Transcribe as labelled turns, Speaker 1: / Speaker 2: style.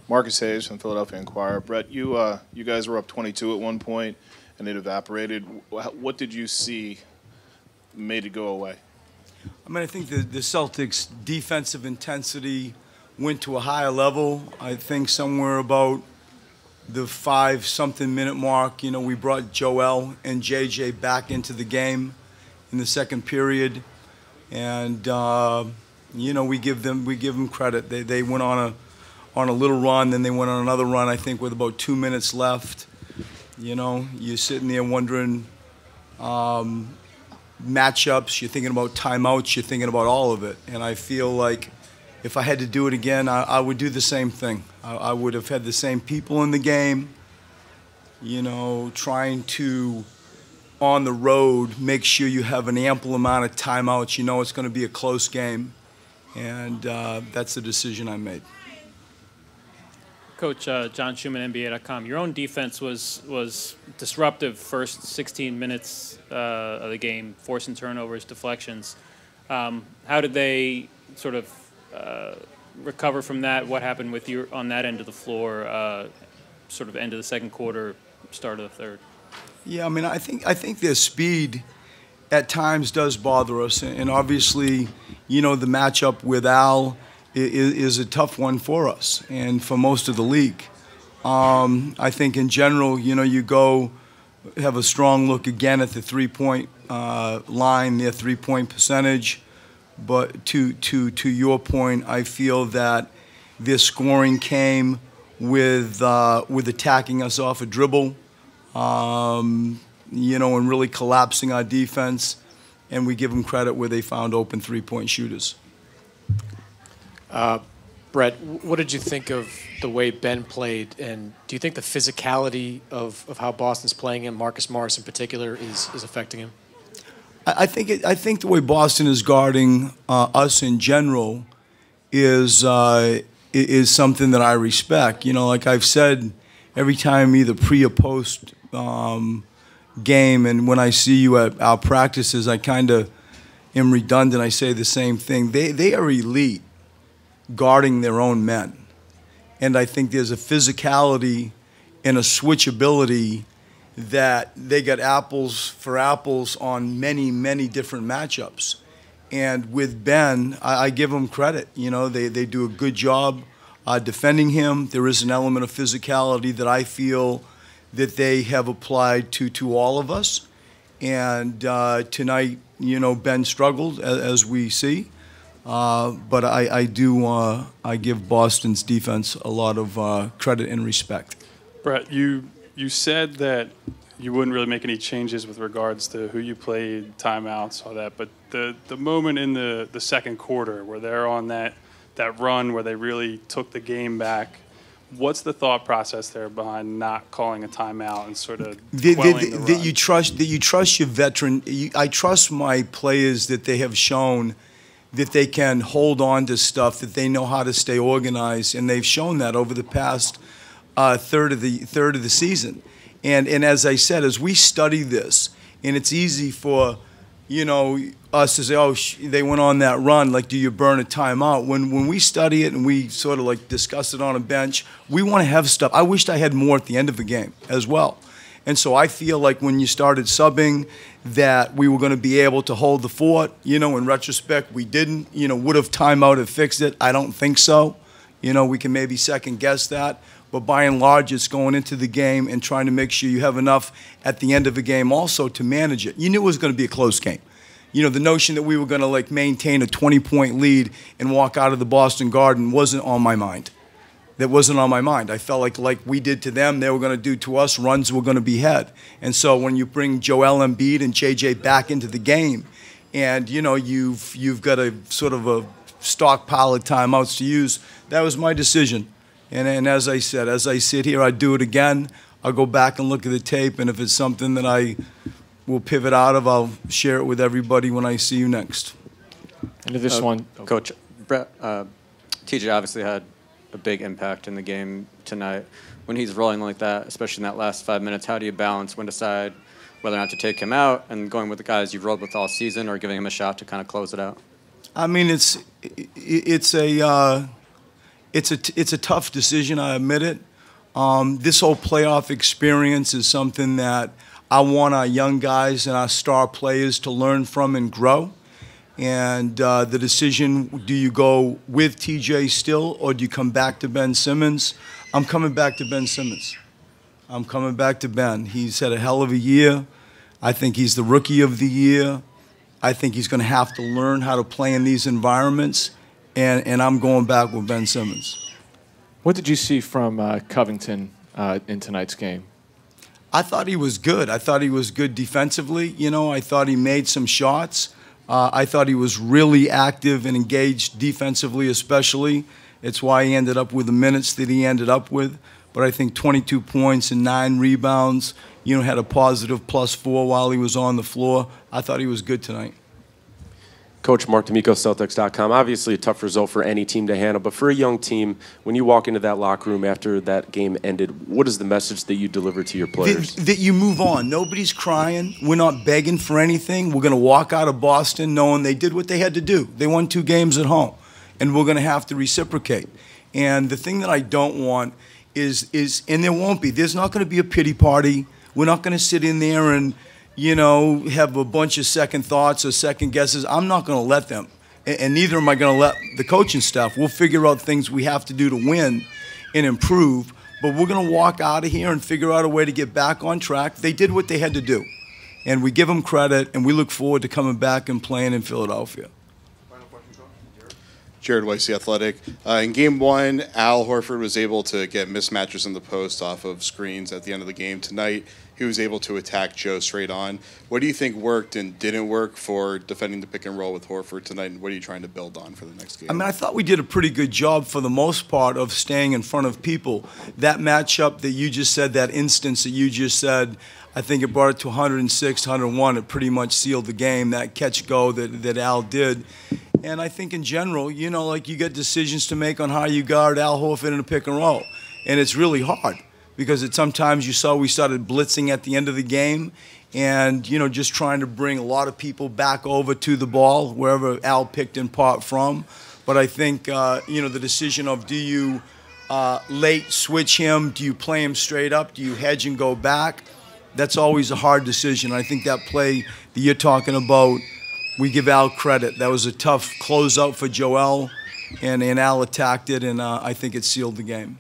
Speaker 1: Marcus Hayes from Philadelphia Inquirer. Brett, you guys were up 22 at one point, and it evaporated. What did you see made it go away?
Speaker 2: I mean, I think the Celtics' defensive intensity went to a higher level. I think somewhere about the 5-something minute mark, you know, we brought Joel and JJ back into the game in the second period, and you know, we give them credit. They went on a little run, then they went on another run, I think, with about 2 minutes left. You know, you're sitting there wondering matchups, you're thinking about timeouts, you're thinking about all of it. And I feel like if I had to do it again, I would do the same thing. I would have had the same people in the game, you know, trying to, on the road, make sure you have an ample amount of timeouts. You know it's going to be a close game, and that's the decision I made.
Speaker 3: Coach John Schumann, NBA.com. Your own defense was disruptive first 16 minutes of the game, forcing turnovers, deflections. How did they sort of recover from that? What happened with you on that end of the floor, sort of end of the second quarter, start of the third?
Speaker 2: Yeah, I mean, I think their speed at times does bother us, and obviously, you know, the matchup with Al is a tough one for us and for most of the league. I think in general, you know, you go have a strong look again at the three-point line, their three-point percentage. But to your point, I feel that their scoring came with attacking us off a dribble, you know, and really collapsing our defense. And we give them credit where they found open three-point shooters.
Speaker 4: Brett, what did you think of the way Ben played, and do you think the physicality of how Boston's playing him, Marcus Morris in particular, is affecting him?
Speaker 2: I think the way Boston is guarding us in general is something that I respect. You know, like I've said, every time either pre or post game, and when I see you at our practices, I kind of am redundant. I say the same thing. They are elite guarding their own men. And I think there's a physicality and a switchability that they got apples for apples on many, many different matchups. And with Ben, I give them credit. You know, they do a good job defending him. There is an element of physicality that I feel that they have applied to all of us. And tonight, you know, Ben struggled, as we see. But I give Boston's defense a lot of credit and respect.
Speaker 5: Brett, you said that you wouldn't really make any changes with regards to who you played, timeouts, all that. But the moment in the second quarter where they're on that run where they really took the game back, what's the thought process there behind not calling a timeout and sort of quelling the run?
Speaker 2: That you trust your veteran. I trust my players that they have shown that they can hold on to stuff, that they know how to stay organized, and they've shown that over the past third of the season. And as I said, as we study this, and it's easy for, you know, us to say, oh, they went on that run, like, do you burn a timeout? When we study it and we sort of like discuss it on a bench, we want to have stuff. I wished I had more at the end of the game as well. And so I feel like when you started subbing that we were going to be able to hold the fort. You know, in retrospect, we didn't. You know, would have timeout have fixed it? I don't think so. You know, we can maybe second guess that. But by and large, it's going into the game and trying to make sure you have enough at the end of the game also to manage it. You knew it was going to be a close game. You know, the notion that we were going to like maintain a 20-point lead and walk out of the Boston Garden wasn't on my mind. That wasn't on my mind. I felt like we did to them, they were going to do to us. Runs were going to be had. And so when you bring Joel Embiid and JJ back into the game, and you know you've got a sort of a stockpile of timeouts to use, that was my decision. And as I said, as I sit here, I do it again. I'll go back and look at the tape, and if it's something that I will pivot out of, I'll share it with everybody when I see you next.
Speaker 4: And this one,
Speaker 6: Coach Brett, TJ obviously had a big impact in the game tonight. When he's rolling like that, especially in that last 5 minutes, how do you balance when to decide whether or not to take him out and going with the guys you've rolled with all season, or giving him a shot to kind of close it out?
Speaker 2: I mean, it's it's a tough decision, I admit it. This whole playoff experience is something that I want our young guys and our star players to learn from and grow. And the decision, do you go with TJ still, or do you come back to Ben Simmons? I'm coming back to Ben Simmons. I'm coming back to Ben. He's had a hell of a year. I think he's the rookie of the year. I think he's going to have to learn how to play in these environments, and I'm going back with Ben Simmons.
Speaker 7: What did you see from Covington in tonight's game?
Speaker 2: I thought he was good. I thought he was good defensively. You know, I thought he made some shots. I thought he was really active and engaged defensively especially. It's why he ended up with the minutes that he ended up with. But I think 22 points and 9 rebounds, you know, had a positive +4 while he was on the floor. I thought he was good tonight.
Speaker 8: Coach Mark D'Amico, Celtics.com. Obviously a tough result for any team to handle, but for a young team, when you walk into that locker room after that game ended, what is the message that you deliver to your players?
Speaker 2: That you move on. Nobody's crying. We're not begging for anything. We're going to walk out of Boston knowing they did what they had to do. They won 2 games at home, and we're going to have to reciprocate. And the thing that I don't want is and there won't be, there's not going to be a pity party. We're not going to sit in there and, you know, have a bunch of second thoughts or second guesses. I'm not going to let them, and neither am I going to let the coaching staff. We'll figure out things we have to do to win and improve, but we're going to walk out of here and figure out a way to get back on track. They did what they had to do, and we give them credit, and we look forward to coming back and playing in Philadelphia.
Speaker 9: Jared Weiss, The Athletic. In Game 1, Al Horford was able to get mismatches in the post off of screens at the end of the game. Tonight, he was able to attack Joe straight on. What do you think worked and didn't work for defending the pick and roll with Horford tonight, and what are you trying to build on for the next game?
Speaker 2: I mean, I thought we did a pretty good job for the most part of staying in front of people. That matchup that you just said, that instance that you just said, I think it brought it to 106, 101. It pretty much sealed the game, that catch-go that Al did. And I think in general, you know, like you get decisions to make on how you guard Al Horford in a pick and roll. And it's really hard because sometimes you saw we started blitzing at the end of the game and, you know, just trying to bring a lot of people back over to the ball, wherever Al picked in part from. But I think, you know, the decision of do you late switch him, do you play him straight up, do you hedge and go back, that's always a hard decision. I think that play that you're talking about, we give Al credit. That was a tough closeout for Joel, and Al attacked it, and I think it sealed the game.